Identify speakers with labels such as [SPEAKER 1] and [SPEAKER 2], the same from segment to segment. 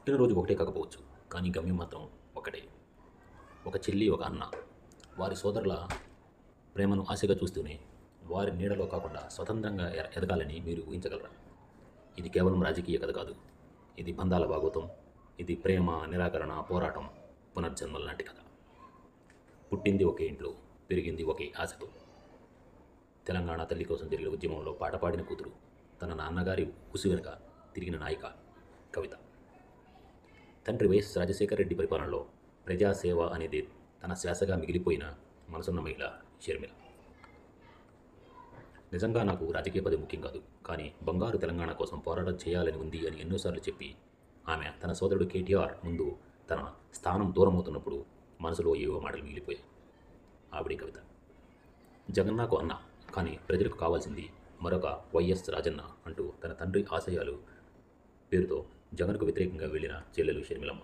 [SPEAKER 1] పుట్టినరోజు ఒకటే కాకపోవచ్చు, కానీ గమ్యం మాత్రం ఒకటే. ఒక చెల్లి, ఒక అన్న వారి సోదరుల ప్రేమను ఆశగా చూస్తూనే వారి నీడలో కాకుండా స్వతంత్రంగా ఎదగాలని మీరు ఊహించగలరా? ఇది కేవలం రాజకీయ కథ కాదు. ఇది బంధాల భాగోతం. ఇది ప్రేమ, నిరాకరణ, పోరాటం, పునర్జన్మల లాంటి కథ. పుట్టింది ఒకే ఇంట్లో, పెరిగింది ఒకే ఆశతో. తెలంగాణ తల్లి కోసం జరిగిన ఉద్యమంలో పాట పాడిన కూతురు, తన నాన్నగారి ఉసి వెనుక తిరిగిన నాయిక కవిత. తండ్రి వైఎస్ రాజశేఖర రెడ్డి పరిపాలనలో ప్రజాసేవ అనేది తన శ్వాసగా మిగిలిపోయిన మనసున్న మహిళ షర్మిల. నిజంగా నాకు రాజకీయ పదవి ముఖ్యం కాదు, కానీ బంగారు తెలంగాణ కోసం పోరాటం చేయాలని ఉంది అని ఎన్నోసార్లు చెప్పి ఆమె తన సోదరుడు కేటీఆర్ ముందు తన స్థానం దూరమవుతున్నప్పుడు మనసులో ఏవో మాటలు మిగిలిపోయాయి. ఆవిడే కవిత. జగన్ నాకు అన్న, కానీ ప్రజలకు కావాల్సింది మరొక వైఎస్ రాజన్న అంటూ తన తండ్రి ఆశయాలు పేరుతో జగన్కు వ్యతిరేకంగా వెళ్ళిన చెల్లెలు షర్మిలమ్మ.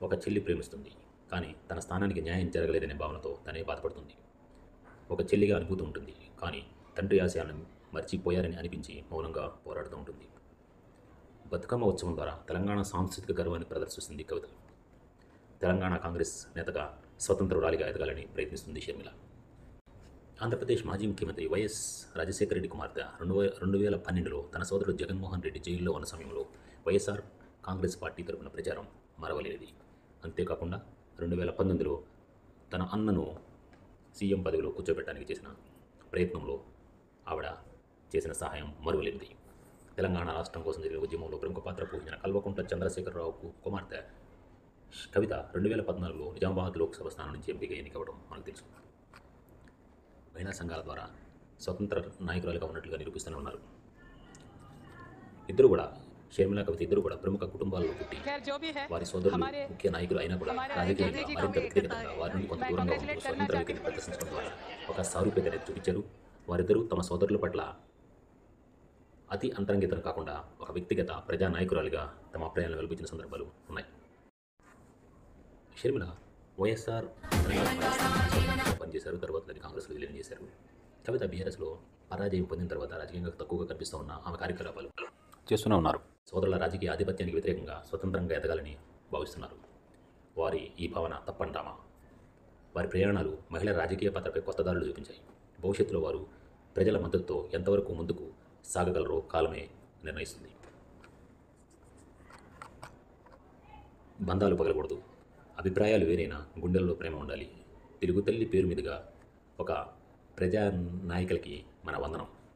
[SPEAKER 1] ఒక చెల్లి ప్రేమిస్తుంది, కానీ తన స్థానానికి న్యాయం జరగలేదనే భావనతో తనే బాధపడుతుంది. ఒక చెల్లిగా అనుభూతి ఉంటుంది, కానీ తండ్రి ఆశయాలను మర్చిపోయారని అనిపించి మౌనంగా పోరాడుతూ ఉంటుంది. బతుకమ్మ ఉత్సవం ద్వారా తెలంగాణ సాంస్కృతిక గర్వాన్ని ప్రదర్శిస్తుంది కవిత. తెలంగాణ కాంగ్రెస్ నేతగా స్వతంత్రురాలిగా ఎదగాలని ప్రయత్నిస్తుంది షర్మిల. ఆంధ్రప్రదేశ్ మాజీ ముఖ్యమంత్రి వైఎస్ రాజశేఖర రెడ్డి కుమార్తె 2012లో తన సోదరుడు జగన్మోహన్ రెడ్డి జైల్లో ఉన్న సమయంలో వైఎస్ఆర్ కాంగ్రెస్ పార్టీ తరపున ప్రచారం మరవలేనిది. అంతేకాకుండా 2019లో తన అన్నను సీఎం పదవిలో కూర్చోబెట్టడానికి చేసిన ప్రయత్నంలో ఆవిడ చేసిన సహాయం మరువలేనిది. తెలంగాణ రాష్ట్రం కోసం జరిగిన ఉద్యమంలో ప్రముఖ పాత్ర పోషించిన కల్వకుంట్ల చంద్రశేఖరరావుకు కుమార్తె కవిత 2014లో నిజామాబాద్ లోక్సభ స్థానం నుంచి ఎంపీగా ఎన్నికవడం మనకు తెలుసు. మహిళా సంఘాల ద్వారా స్వతంత్ర నాయకురాలుగా ఉన్నట్లుగా నిరూపిస్తూనే ఉన్నారు. షర్మిల కవిత ఇద్దరు కూడా ప్రముఖ కుటుంబాల్లో పుట్టి వారి సోదరులు ముఖ్య నాయకులు అయినా కూడా రాజకీయంగా మరింత వ్యక్తిగతంగా వారి నుండి కొంత దూరంగా ఉంటూ స్వతంత్ర వ్యక్తిని ప్రదర్శించడం ద్వారా ఒక సారూప్యతను చూపించారు. వారిద్దరూ తమ సోదరుల పట్ల అతి అంతరంగితం కాకుండా ఒక వ్యక్తిగత ప్రజా నాయకురాలిగా తమ అభిప్రాయాలను వెలిపించిన సందర్భాలు ఉన్నాయి. షర్మిల వైఎస్ఆర్ పనిచేశారు, తర్వాత అది కాంగ్రెస్లో విలీనం చేశారు. కవిత బీఆర్ఎస్లో పరాజయం పొందిన తర్వాత రాజకీయంగా తక్కువగా కనిపిస్తూ ఉన్న ఆమె కార్యకలాపాలు చేస్తూనే ఉన్నారు. సోదరుల రాజకీయ ఆధిపత్యానికి వ్యతిరేకంగా స్వతంత్రంగా ఎదగాలని భావిస్తున్నారు. వారి ఈ భావన తప్పంటామా? వారి ప్రయాణాలు మహిళల రాజకీయ పాత్రపై కొత్త దారులు చూపించాయి. భవిష్యత్తులో వారు ప్రజల మద్దతుతో ఎంతవరకు ముందుకు సాగగలరో కాలమే నిర్ణయిస్తుంది. బంధాలు పగలకూడదు, అభిప్రాయాలు వేరైనా గుండెల్లో ప్రేమ ఉండాలి. తెలుగు తల్లి పేరు మీదుగా ఒక ప్రజా నాయకులకి మన వందనం.